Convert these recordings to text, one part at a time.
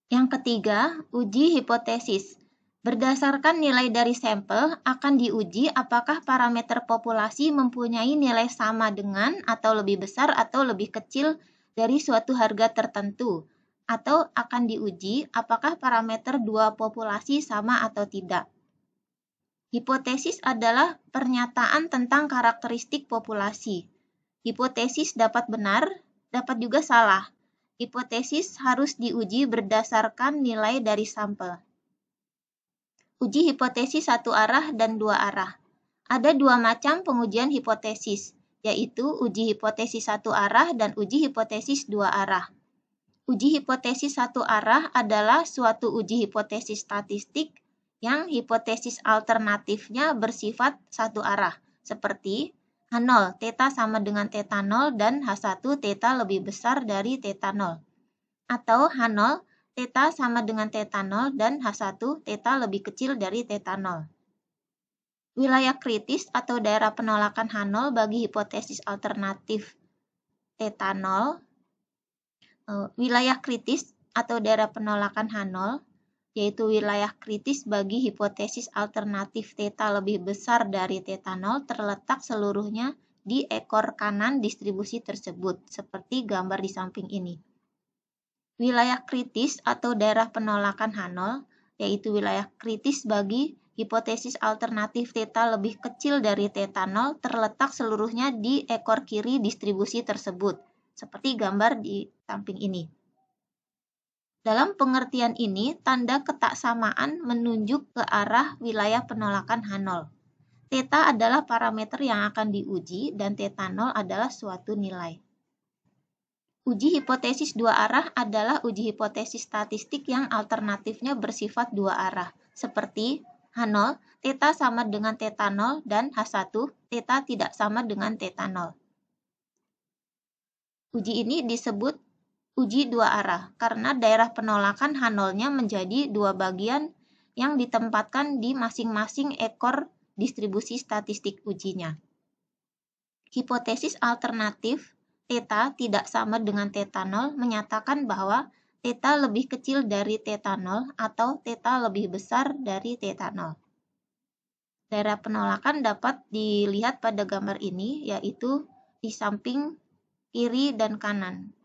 Yang ketiga, uji hipotesis. Berdasarkan nilai dari sampel, akan diuji apakah parameter populasi mempunyai nilai sama dengan atau lebih besar atau lebih kecil dari suatu harga tertentu, atau akan diuji apakah parameter dua populasi sama atau tidak. Hipotesis adalah pernyataan tentang karakteristik populasi. Hipotesis dapat benar, dapat juga salah. Hipotesis harus diuji berdasarkan nilai dari sampel. Uji hipotesis satu arah dan dua arah. Ada dua macam pengujian hipotesis, yaitu uji hipotesis satu arah dan uji hipotesis dua arah. Uji hipotesis satu arah adalah suatu uji hipotesis statistik yang hipotesis alternatifnya bersifat satu arah, seperti H0, θ sama dengan θ0 dan H1 θ lebih besar dari θ0. Atau H0, θ sama dengan θ0 dan H1 θ lebih kecil dari θ0. Wilayah kritis atau daerah penolakan H0 bagi hipotesis alternatif θ0. Wilayah kritis atau daerah penolakan H0 yaitu wilayah kritis bagi hipotesis alternatif θ lebih besar dari θ0 terletak seluruhnya di ekor kanan distribusi tersebut, seperti gambar di samping ini. Wilayah kritis atau daerah penolakan H0 yaitu wilayah kritis bagi hipotesis alternatif θ lebih kecil dari θ0 terletak seluruhnya di ekor kiri distribusi tersebut, seperti gambar di samping ini. Dalam pengertian ini, tanda ketaksamaan menunjuk ke arah wilayah penolakan H0. θ adalah parameter yang akan diuji dan θ0 adalah suatu nilai. Uji hipotesis dua arah adalah uji hipotesis statistik yang alternatifnya bersifat dua arah, seperti H0, θ sama dengan θ0 dan H1, θ tidak sama dengan θ0. Uji ini disebut uji dua arah karena daerah penolakan H0-nya menjadi dua bagian yang ditempatkan di masing-masing ekor distribusi statistik ujinya. Hipotesis alternatif θ tidak sama dengan θ0 menyatakan bahwa θ lebih kecil dari θ0 atau θ lebih besar dari θ0. Daerah penolakan dapat dilihat pada gambar ini, yaitu di samping kiri dan kanan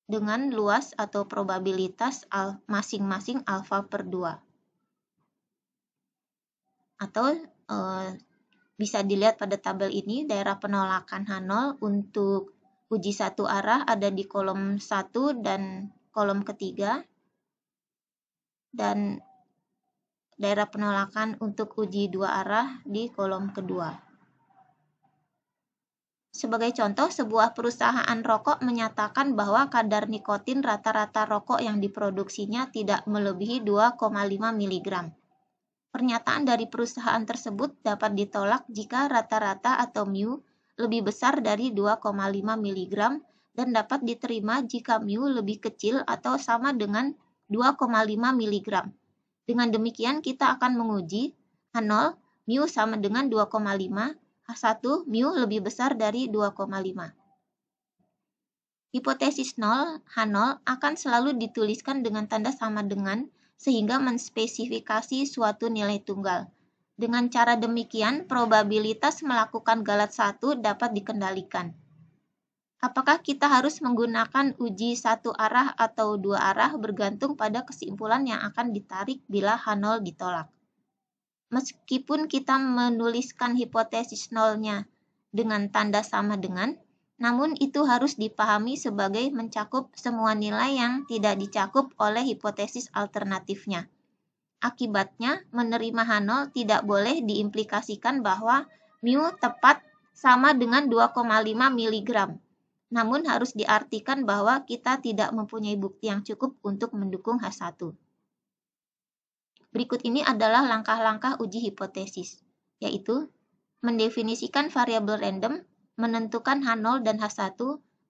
dengan luas atau probabilitas masing-masing alfa per 2. Atau bisa dilihat pada tabel ini, daerah penolakan H0 untuk uji satu arah ada di kolom 1 dan kolom ketiga, dan daerah penolakan untuk uji dua arah di kolom kedua. Sebagai contoh, sebuah perusahaan rokok menyatakan bahwa kadar nikotin rata-rata rokok yang diproduksinya tidak melebihi 2,5 mg. Pernyataan dari perusahaan tersebut dapat ditolak jika rata-rata atau mu lebih besar dari 2,5 mg dan dapat diterima jika mu lebih kecil atau sama dengan 2,5 mg. Dengan demikian kita akan menguji H0 mu sama dengan 2,5, H1 mu lebih besar dari 2,5. Hipotesis 0, H0 akan selalu dituliskan dengan tanda sama dengan sehingga menspesifikasi suatu nilai tunggal. Dengan cara demikian, probabilitas melakukan galat 1 dapat dikendalikan. Apakah kita harus menggunakan uji satu arah atau dua arah bergantung pada kesimpulan yang akan ditarik bila H0 ditolak. Meskipun kita menuliskan hipotesis 0-nya dengan tanda sama dengan, namun itu harus dipahami sebagai mencakup semua nilai yang tidak dicakup oleh hipotesis alternatifnya. Akibatnya, menerima H0 tidak boleh diimplikasikan bahwa mu tepat sama dengan 2,5 mg. Namun harus diartikan bahwa kita tidak mempunyai bukti yang cukup untuk mendukung H1. Berikut ini adalah langkah-langkah uji hipotesis, yaitu mendefinisikan variabel random, menentukan H0 dan H1,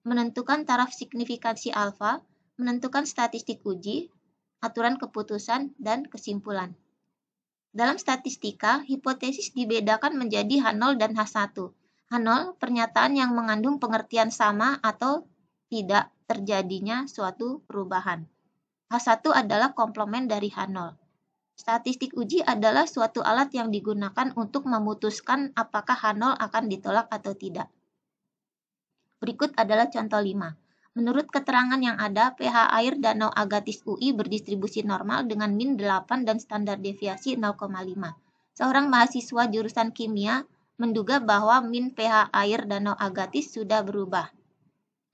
menentukan taraf signifikansi alfa, menentukan statistik uji, aturan keputusan, dan kesimpulan. Dalam statistika, hipotesis dibedakan menjadi H0 dan H1. H0, pernyataan yang mengandung pengertian sama atau tidak terjadinya suatu perubahan. H1 adalah komplement dari H0. Statistik uji adalah suatu alat yang digunakan untuk memutuskan apakah H0 akan ditolak atau tidak. Berikut adalah contoh 5. Menurut keterangan yang ada, pH air Danau Agatis UI berdistribusi normal dengan min 8 dan standar deviasi 0,5. Seorang mahasiswa jurusan kimia menduga bahwa min pH air Danau Agatis sudah berubah.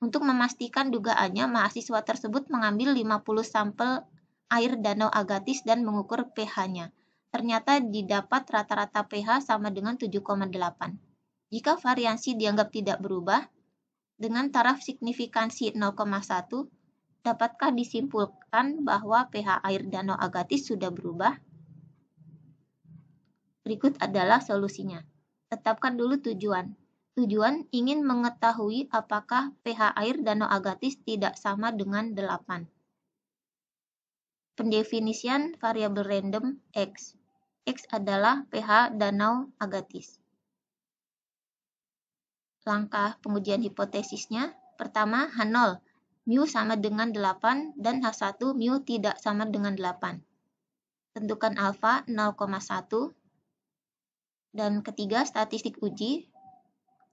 Untuk memastikan dugaannya, mahasiswa tersebut mengambil 50 sampel air Danau Agatis dan mengukur pH-nya. Ternyata didapat rata-rata pH sama dengan 7,8. Jika variansi dianggap tidak berubah, dengan taraf signifikansi 0,1, dapatkah disimpulkan bahwa pH air Danau Agatis sudah berubah? Berikut adalah solusinya. Tetapkan dulu tujuan. Tujuan ingin mengetahui apakah pH air Danau Agatis tidak sama dengan 8. Pendefinisian variabel random X. X adalah pH Danau Agatis. Langkah pengujian hipotesisnya, pertama H0, mu sama dengan 8 dan H1 mu tidak sama dengan 8. Tentukan alfa 0,1 dan ketiga statistik uji,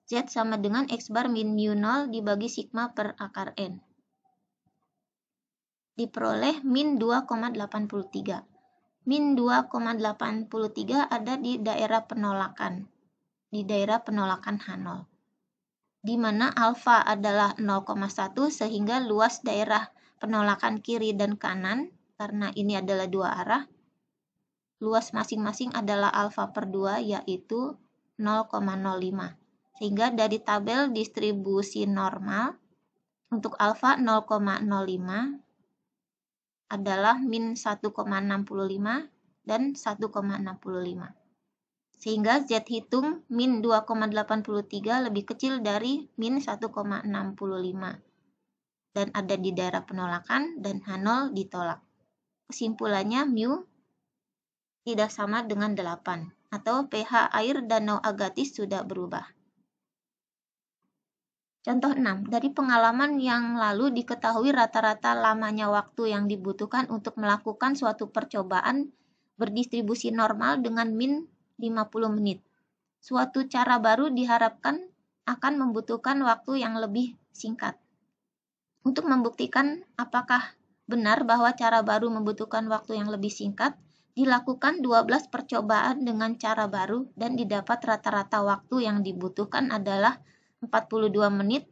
Z sama dengan X bar min mu 0 dibagi sigma per akar N. Diperoleh min 2,83. Min 2,83 ada di daerah penolakan H0. Di mana alfa adalah 0,1 sehingga luas daerah penolakan kiri dan kanan, karena ini adalah dua arah, luas masing-masing adalah alfa per 2 yaitu 0,05. Sehingga dari tabel distribusi normal untuk alfa 0,05 adalah min 1,65 dan 1,65. Sehingga Z hitung min 2,83 lebih kecil dari min 1,65 dan ada di daerah penolakan dan H0 ditolak. Kesimpulannya mu tidak sama dengan 8 atau pH air Danau Agatis sudah berubah. Contoh 6. Dari pengalaman yang lalu diketahui rata-rata lamanya waktu yang dibutuhkan untuk melakukan suatu percobaan berdistribusi normal dengan min 50 menit. Suatu cara baru diharapkan akan membutuhkan waktu yang lebih singkat. Untuk membuktikan apakah benar bahwa cara baru membutuhkan waktu yang lebih singkat, dilakukan 12 percobaan dengan cara baru dan didapat rata-rata waktu yang dibutuhkan adalah 42 menit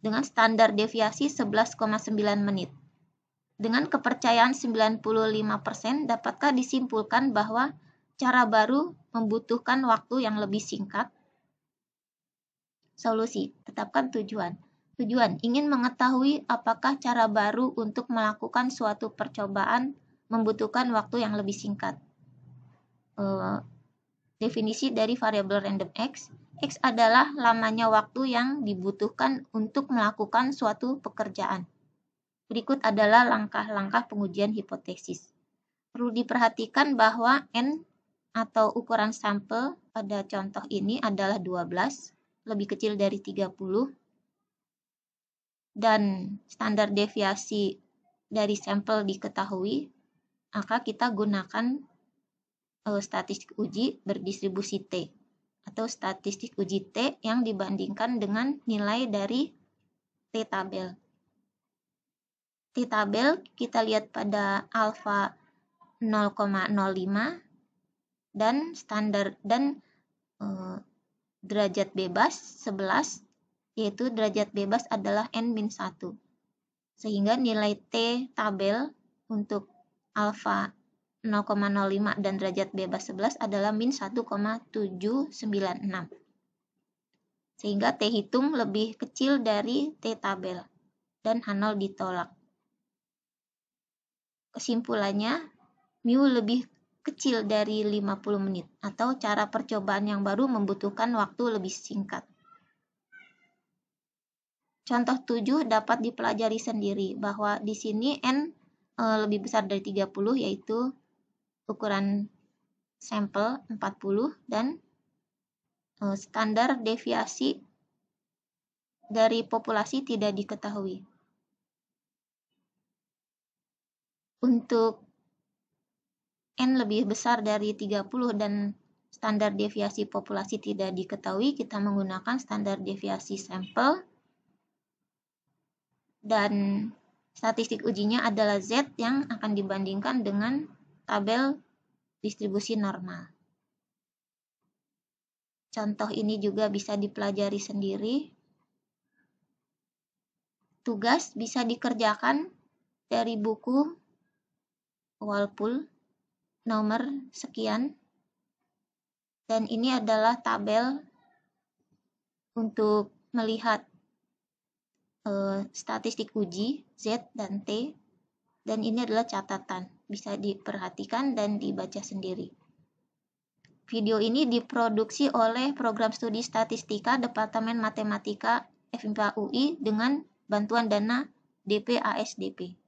dengan standar deviasi 11,9 menit. Dengan kepercayaan 95%, dapatkah disimpulkan bahwa cara baru membutuhkan waktu yang lebih singkat? Solusi, tetapkan tujuan. Tujuan ingin mengetahui apakah cara baru untuk melakukan suatu percobaan membutuhkan waktu yang lebih singkat. Definisi dari variabel random X. X adalah lamanya waktu yang dibutuhkan untuk melakukan suatu pekerjaan. Berikut adalah langkah-langkah pengujian hipotesis. Perlu diperhatikan bahwa N atau ukuran sampel pada contoh ini adalah 12, lebih kecil dari 30, dan standar deviasi dari sampel diketahui, maka kita gunakan statistik uji berdistribusi T atau statistik uji T yang dibandingkan dengan nilai dari T tabel. T tabel kita lihat pada alfa 0,05 dan standar dan derajat bebas 11, yaitu derajat bebas adalah N-1. Sehingga nilai T tabel untuk alfa 0,05 dan derajat bebas 11 adalah min 1,796. Sehingga T hitung lebih kecil dari T tabel dan H0 ditolak. Kesimpulannya, mu lebih kecil dari 50 menit atau cara percobaan yang baru membutuhkan waktu lebih singkat. Contoh 7 dapat dipelajari sendiri bahwa di sini N lebih besar dari 30 yaitu ukuran sampel 40 dan standar deviasi dari populasi tidak diketahui. Untuk N lebih besar dari 30 dan standar deviasi populasi tidak diketahui, kita menggunakan standar deviasi sampel. Dan statistik ujinya adalah Z yang akan dibandingkan dengan tabel distribusi normal. Contoh ini juga bisa dipelajari sendiri. Tugas bisa dikerjakan dari buku Walpole nomor sekian. Dan ini adalah tabel untuk melihat statistik uji Z dan T. Dan ini adalah catatan, bisa diperhatikan dan dibaca sendiri. Video ini diproduksi oleh Program Studi Statistika Departemen Matematika FMIPA UI dengan bantuan dana DP ASDP.